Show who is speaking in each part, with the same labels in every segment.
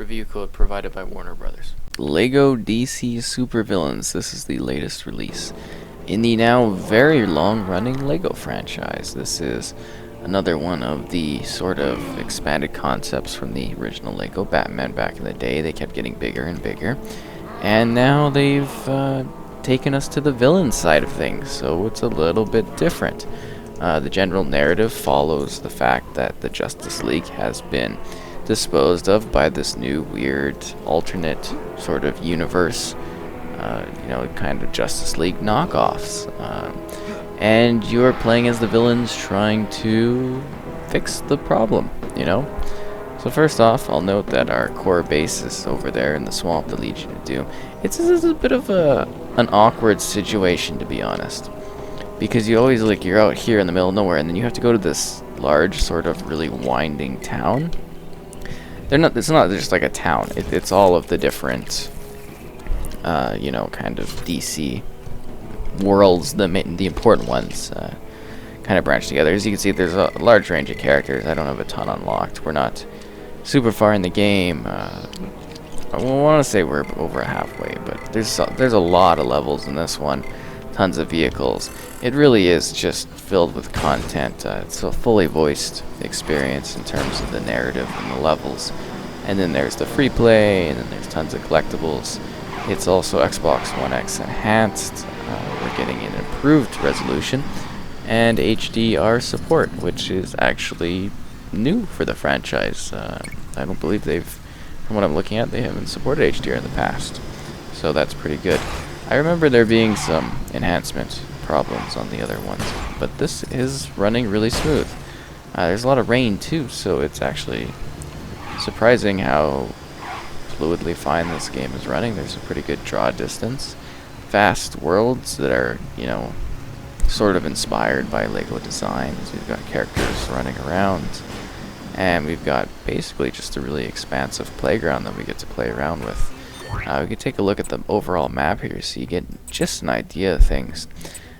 Speaker 1: review code provided by Warner Brothers. Lego DC Supervillains. This is the latest release in the now very long-running Lego franchise. This is another one of the sort of expanded concepts from the original Lego Batman back in the day. They kept getting bigger and bigger, and now they've taken us to the villain side of things, so it's a little bit different. The general narrative follows the fact that the Justice League has been disposed of by this new weird alternate sort of universe, kind of Justice League knockoffs. And you're playing as the villains trying to fix the problem, So first off, I'll note that our core base is over there in the swamp, the Legion of Doom. It's a bit of an awkward situation, to be honest. Because you always, you're out here in the middle of nowhere, and then you have to go to this large, sort of really winding town. It's not just like a town. It's all of the different, kind of DC worlds, the important ones, kind of branch together. As you can see, there's a large range of characters. I don't have a ton unlocked. We're not super far in the game. I want to say we're over halfway, but there's a lot of levels in this one. Tons of vehicles. It really is just filled with content. It's a fully voiced experience in terms of the narrative and the levels. And then there's the free play, and then there's tons of collectibles. It's also Xbox One X enhanced. We're getting an improved resolution and HDR support, which is actually new for the franchise. I don't believe from what I'm looking at, they haven't supported HDR in the past. So that's pretty good. I remember there being some enhancement problems on the other ones, but this is running really smooth. There's a lot of rain too, so it's actually surprising how fluidly fine this game is running. There's a pretty good draw distance. Fast worlds that are, sort of inspired by Lego designs. We've got characters running around, and we've got basically just a really expansive playground that we get to play around with. We can take a look at the overall map here so you get just an idea of things.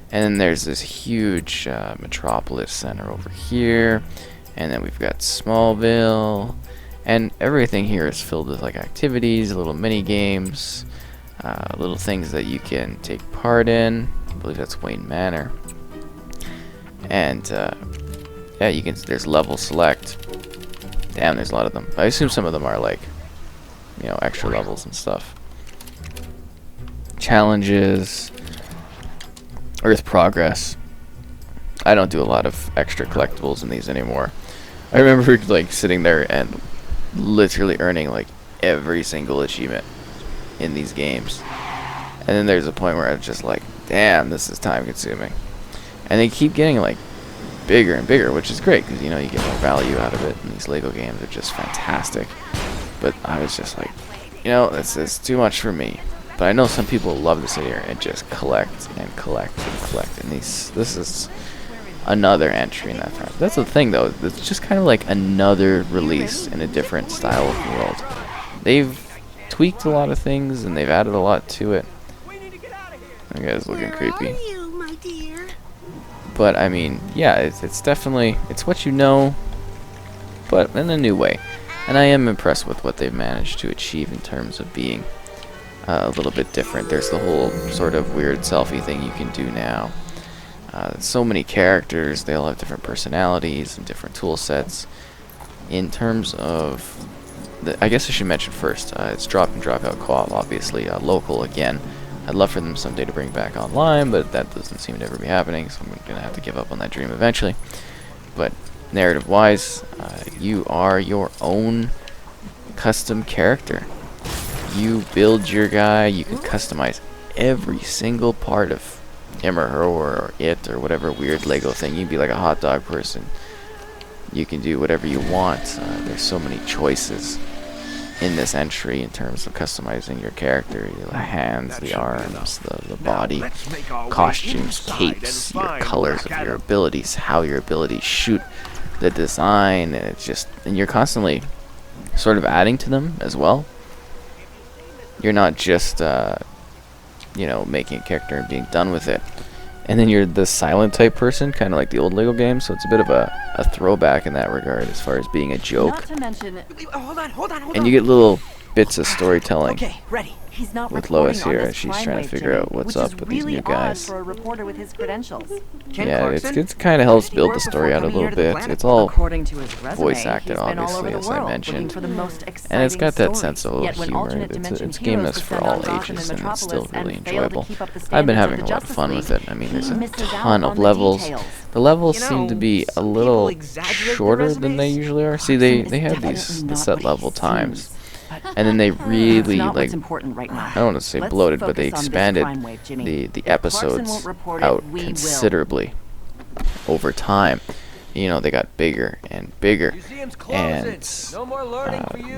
Speaker 1: And then there's this huge metropolis center over here, and then we've got Smallville, and everything here is filled with activities, little mini games, little things that you can take part in. I believe that's Wayne Manor. And there's level select. Damn, there's a lot of them. I assume some of them are extra levels and stuff. Challenges, Earth Progress. I don't do a lot of extra collectibles in these anymore. I remember sitting there and literally earning every single achievement in these games. And then there's a point where I was just damn, this is time consuming. And they keep getting bigger and bigger, which is great because you get more value out of it, and these Lego games are just fantastic. But I was just this is too much for me. But I know some people love to sit here and just collect and collect and collect. And this is another entry in that front. That's the thing, though. It's just kind of another release in a different style of world. They've tweaked a lot of things, and they've added a lot to it. That guy's looking creepy. But, I mean, yeah, it's definitely, it's what you know, but in a new way. And I am impressed with what they've managed to achieve in terms of being a little bit different. There's the whole sort of weird selfie thing you can do now. So many characters, they all have different personalities and different tool sets. In terms of, I guess I should mention first, it's drop and drop out co-op, obviously, local again. I'd love for them someday to bring back online, but that doesn't seem to ever be happening, so I'm going to have to give up on that dream eventually. But narrative-wise, you are your own custom character. You build your guy, you can customize every single part of him or her or it or whatever weird Lego thing. You can be like a hot dog person. You can do whatever you want. There's so many choices in this entry in terms of customizing your character. The hands, the arms, the body, costumes, capes, your colors of your abilities, how your abilities shoot, the design, and you're constantly sort of adding to them as well. You're not just making a character and being done with it. And then you're the silent type person, kind of like the old Lego games, so it's a bit of a throwback in that regard as far as being a joke.
Speaker 2: Not to mention,
Speaker 1: And you get little bits of storytelling
Speaker 2: Okay, ready. He's not
Speaker 1: with Lois
Speaker 2: recording on
Speaker 1: here
Speaker 2: this
Speaker 1: as she's
Speaker 2: crime
Speaker 1: trying to
Speaker 2: wave,
Speaker 1: figure
Speaker 2: Jimmy,
Speaker 1: out what's
Speaker 2: which
Speaker 1: up
Speaker 2: is
Speaker 1: with these
Speaker 2: really
Speaker 1: new
Speaker 2: odd
Speaker 1: guys.
Speaker 2: for a reporter with his credentials. Ken
Speaker 1: Yeah,
Speaker 2: Clarkson?
Speaker 1: it kind of helps
Speaker 2: Where did he
Speaker 1: build the
Speaker 2: work
Speaker 1: story
Speaker 2: before
Speaker 1: out a
Speaker 2: coming
Speaker 1: little
Speaker 2: here to the
Speaker 1: bit.
Speaker 2: planet?
Speaker 1: It's all
Speaker 2: According to his resume,
Speaker 1: voice acted,
Speaker 2: he's been all over
Speaker 1: obviously,
Speaker 2: the
Speaker 1: as I
Speaker 2: world,
Speaker 1: mentioned.
Speaker 2: looking for the most
Speaker 1: And it's
Speaker 2: exciting
Speaker 1: got that
Speaker 2: stories.
Speaker 1: sense of a little
Speaker 2: Yet when
Speaker 1: humor.
Speaker 2: alternate
Speaker 1: It's
Speaker 2: dimension
Speaker 1: a game
Speaker 2: heroes
Speaker 1: that's for
Speaker 2: descend on
Speaker 1: all
Speaker 2: Gotham
Speaker 1: ages,
Speaker 2: and
Speaker 1: and it's still
Speaker 2: Metropolis
Speaker 1: really
Speaker 2: and fail to
Speaker 1: enjoyable.
Speaker 2: keep up the
Speaker 1: I've been
Speaker 2: standards of
Speaker 1: having
Speaker 2: the
Speaker 1: a lot of
Speaker 2: Justice
Speaker 1: fun with
Speaker 2: League,
Speaker 1: it. I mean,
Speaker 2: he
Speaker 1: there's a
Speaker 2: misses out
Speaker 1: ton
Speaker 2: on
Speaker 1: of
Speaker 2: the
Speaker 1: levels.
Speaker 2: details.
Speaker 1: The levels
Speaker 2: You know,
Speaker 1: seem to be a
Speaker 2: some
Speaker 1: little
Speaker 2: people exaggerate their
Speaker 1: shorter than they
Speaker 2: resumes.
Speaker 1: usually are. See,
Speaker 2: Clarkson
Speaker 1: they
Speaker 2: is
Speaker 1: have these
Speaker 2: definitely
Speaker 1: the
Speaker 2: not
Speaker 1: set
Speaker 2: what he
Speaker 1: level times,
Speaker 2: seems, but
Speaker 1: and then they
Speaker 2: it's
Speaker 1: really
Speaker 2: not
Speaker 1: like,
Speaker 2: what's important right now.
Speaker 1: I don't want to say
Speaker 2: Let's
Speaker 1: bloated, but they
Speaker 2: focus on this
Speaker 1: expanded
Speaker 2: crime wave, Jimmy.
Speaker 1: the
Speaker 2: If Clarkson
Speaker 1: episodes
Speaker 2: won't report
Speaker 1: out
Speaker 2: it, we will.
Speaker 1: considerably over time. You know, they got bigger and bigger, and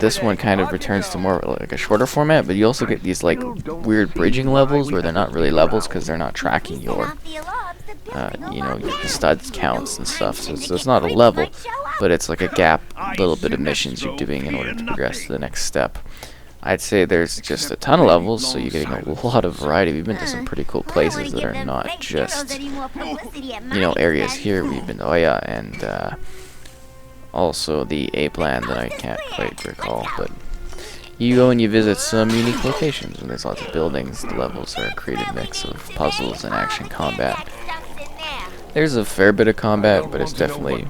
Speaker 1: this one kind of returns to more like a shorter format, but you also get these like weird bridging levels where they're not really levels because they're not tracking your you know, your studs counts and stuff. So it's not a level, but it's like a gap little bit of missions you're doing in order to progress to the next step. I'd say there's just a ton of levels, so you're getting a lot of variety. We've been to some pretty cool places that are not just, you know, areas here. We've been to Oya and also the Ape Land that I can't quite recall, but you go and you visit some unique locations, and there's lots of buildings. The levels are a creative mix of puzzles and action combat. There's a fair bit of combat, but it's definitely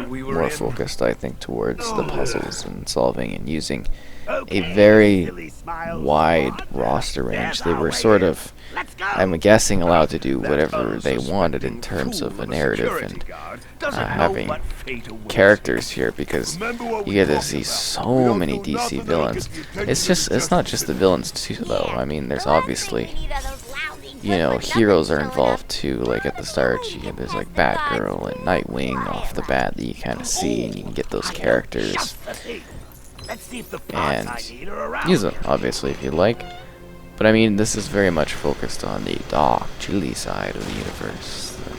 Speaker 1: more focused, I think, towards the puzzles and solving and using a very wide roster range. They were sort of, I'm guessing, allowed to do whatever they wanted in terms of a narrative and having characters here, because you get to see so many DC villains. It's not just the villains too, though. I mean, there's obviously, you know, heroes are involved too. Like at the start, there's like Batgirl and Nightwing off the bat that you kind of see, and you can get those characters and use them, obviously, if you like. But I mean, this is very much focused on the dark, chilly side of the universe, and,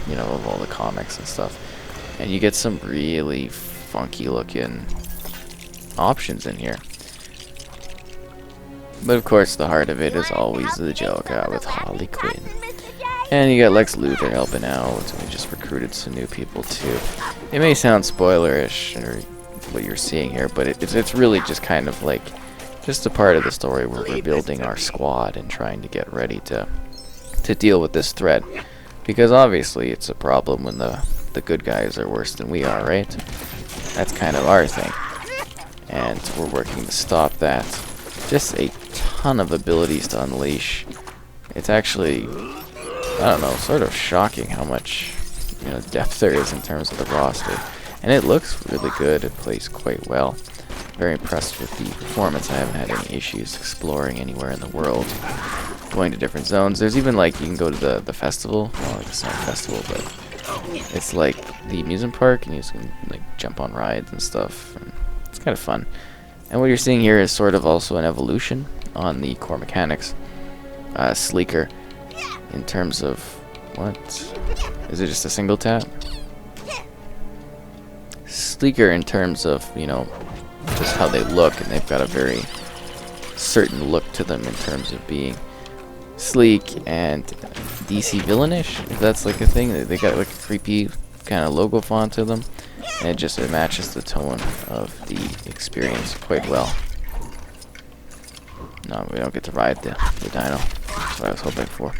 Speaker 1: you know, of all the comics and stuff. And you get some really funky looking options in here. But of course, the heart of it is always the Joker with Harley Quinn. And you got Lex Luthor helping out, and we just recruited some new people too. It may sound spoilerish, or what you're seeing here, but it's really just kind of like just a part of the story where we're building our squad and trying to get ready to deal with this threat, because obviously it's a problem when the good guys are worse than we are, right? That's kind of our thing, and we're working to stop that. Just a ton of abilities to unleash. It's actually, I don't know, sort of shocking how much, you know, depth there is in terms of the roster. And it looks really good. It plays quite well. Very impressed with the performance. I haven't had any issues exploring anywhere in the world, going to different zones. There's even like, you can go to the festival. Well, like it's not a festival, but it's like the amusement park, and you just can like jump on rides and stuff. And it's kind of fun. And what you're seeing here is sort of also an evolution on the core mechanics. Sleeker in terms of, what? Is it just a single tap? Sleeker in terms of, you know, just how they look, and they've got a very certain look to them in terms of being sleek and DC villainish, if that's like a thing. They got like a creepy kind of logo font to them, and it matches the tone of the experience quite well. No, we don't get to ride the dino. That's what I was hoping for.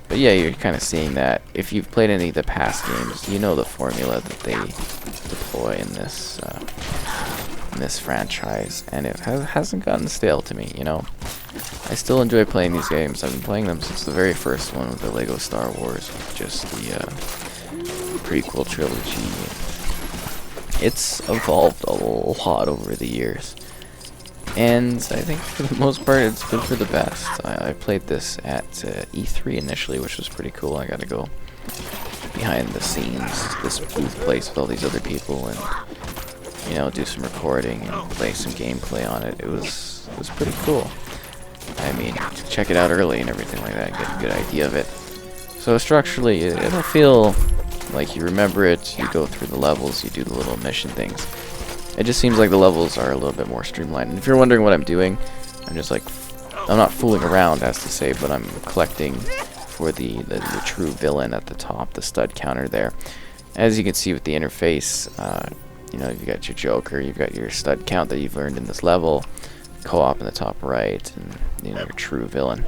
Speaker 1: But yeah, you're kind of seeing that. If you've played any of the past games, you know the formula that they deploy in this franchise, and it hasn't gotten stale to me, you know. I still enjoy playing these games. I've been playing them since the very first one with the Lego Star Wars, just the prequel trilogy. It's evolved a lot over the years, and I think for the most part it's been for the best. I played this at E3 initially, which was pretty cool. I got to go behind the scenes, this booth place with all these other people, and, you know, do some recording and play some gameplay on it. It was pretty cool. I mean, check it out early and everything like that, get a good idea of it. So structurally, it'll feel like you remember it, you go through the levels, you do the little mission things. It just seems like the levels are a little bit more streamlined. And if you're wondering what I'm doing, I'm just like, I'm not fooling around, as to say, but I'm collecting for the true villain at the top, the stud counter there. As you can see with the interface, You know, you've got your Joker, you've got your stud count that you've learned in this level, co-op in the top right, and you know, your true villain.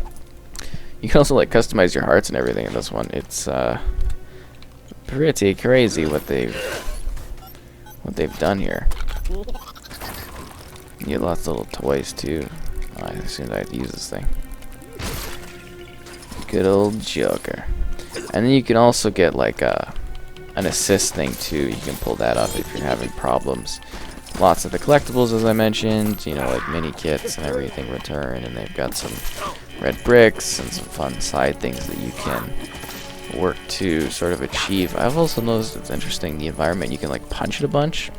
Speaker 1: You can also like customize your hearts and everything in this one. It's pretty crazy what they've done here. You get lots of little toys too. Oh, I assumed I had to use this thing. Good old Joker. And then you can also get like an assist thing too. You can pull that up if you're having problems. Lots of the collectibles, as I mentioned, you know, like mini kits and everything return, and they've got some red bricks and some fun side things that you can work to sort of achieve. I've also noticed it's interesting, the environment, you can like punch it a bunch,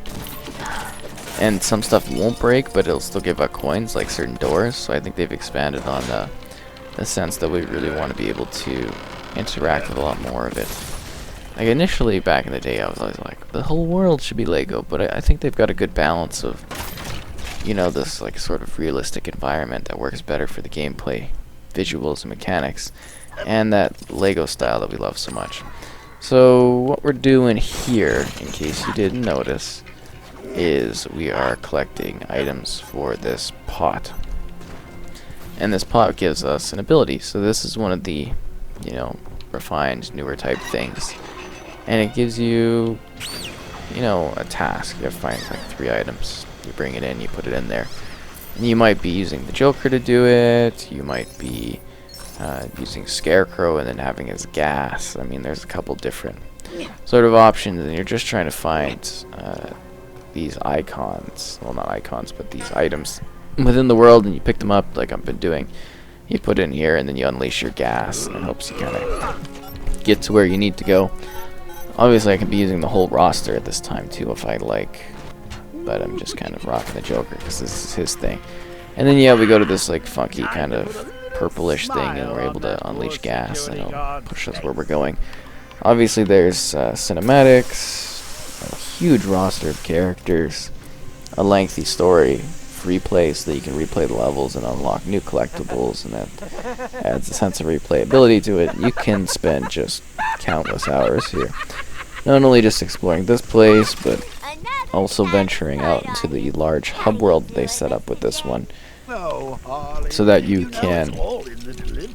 Speaker 1: and some stuff won't break, but it'll still give out coins, like certain doors. So I think they've expanded on the sense that we really want to be able to interact with a lot more of it. Like initially back in the day I was always like, the whole world should be Lego, but I think they've got a good balance of, you know, this like sort of realistic environment that works better for the gameplay, visuals and mechanics, and that Lego style that we love so much. So what we're doing here, in case you didn't notice, is we are collecting items for this pot. And this pot gives us an ability. So this is one of the, you know, refined, newer type things. And it gives you, you know, a task. You have to find like 3 items. You bring it in, you put it in there. And you might be using the Joker to do it. You might be using Scarecrow and then having his gas. I mean, there's a couple different sort of options, and you're just trying to find these icons. Well, not icons, but these items within the world, and you pick them up like I've been doing. You put it in here, and then you unleash your gas, and it helps you kind of get to where you need to go. Obviously, I can be using the whole roster at this time too if I like, but I'm just kind of rocking the Joker because this is his thing. And then yeah, we go to this like funky kind of purplish thing, and we're able to unleash gas, and it'll push us where we're going. Obviously, there's cinematics, a huge roster of characters, a lengthy story, free play so that you can replay the levels and unlock new collectibles, and that adds a sense of replayability to it. You can spend just countless hours here, not only just exploring this place, but also venturing out into the large hub world they set up with this one, so that you can,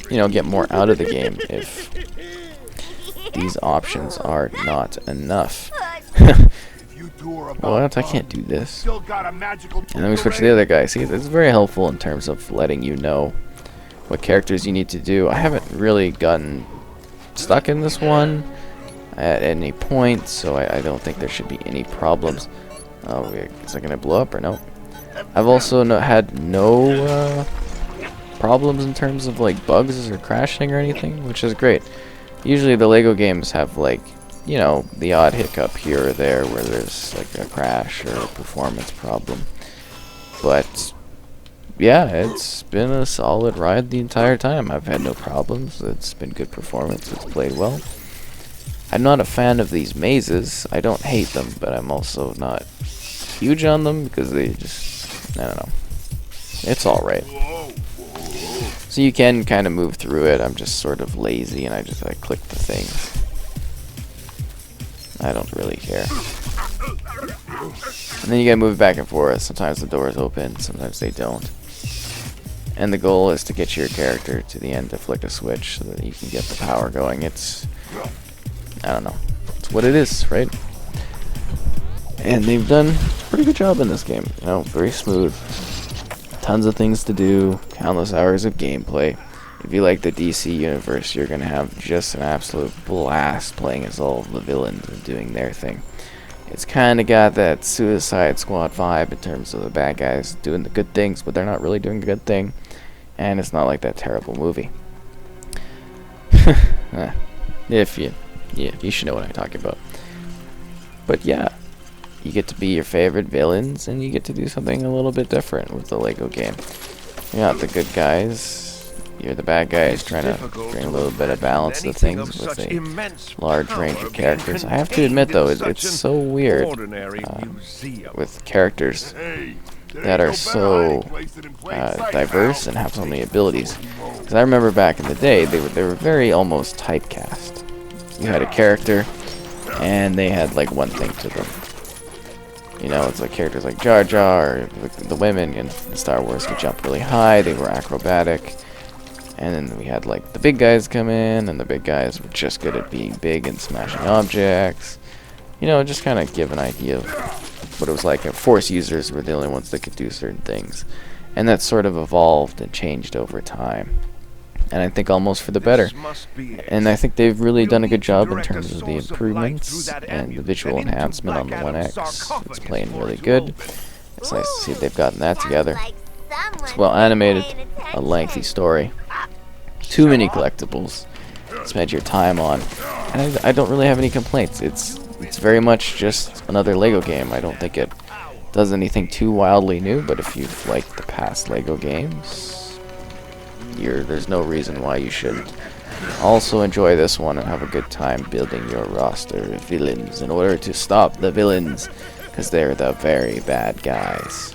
Speaker 1: you know, get more out of the game if these options are not enough. What? I can't do this. And then we switch to the other guy. See, this is very helpful in terms of letting you know what characters you need to do. I haven't really gotten stuck in this one at any point, so I don't think there should be any problems. Oh, is it going to blow up or no? I've also had no problems in terms of like bugs or crashing or anything, which is great. Usually the Lego games have like, you know, the odd hiccup here or there where there's like a crash or a performance problem. But yeah, it's been a solid ride the entire time. I've had no problems. It's been good performance. It's played well. I'm not a fan of these mazes. I don't hate them, but I'm also not huge on them because they just, I don't know. It's alright. So you can kind of move through it. I'm just sort of lazy and I just like click the things. I don't really care. And then you gotta move back and forth. Sometimes the doors open, sometimes they don't. And the goal is to get your character to the end to flick a switch so that you can get the power going. It's, I don't know. It's what it is, right? And they've done a pretty good job in this game. You know, very smooth. Tons of things to do. Countless hours of gameplay. If you like the DC universe, you're going to have just an absolute blast playing as all of the villains and doing their thing. It's kind of got that Suicide Squad vibe in terms of the bad guys doing the good things, but they're not really doing the good thing. And it's not like that terrible movie. You should know what I'm talking about. But yeah, you get to be your favorite villains, and you get to do something a little bit different with the Lego game. You're not the good guys. You're the bad guys trying to bring a little bit of balance to things with a large range of characters. I have to admit, though, it's so weird with characters that are so diverse and have so many abilities. Because I remember back in the day, they were very almost typecast. You had a character, and they had like one thing to them. You know, it's like characters like Jar Jar, or the women in Star Wars could jump really high, they were acrobatic. And then we had like the big guys come in, and the big guys were just good at being big and smashing objects. You know, just kind of give an idea of what it was like. Force users were the only ones that could do certain things. And that sort of evolved and changed over time. And I think almost for the better. And I think they've really done a good job in terms of the improvements and the visual enhancement on the 1X. It's playing really good. It's nice to see they've gotten that together. It's well animated, a lengthy story, too many collectibles to spend your time on, and I don't really have any complaints. It's very much just another Lego game. I don't think it does anything too wildly new, but if you've liked the past Lego games, there's no reason why you shouldn't. Also enjoy this one and have a good time building your roster of villains in order to stop the villains, because they're the very bad guys.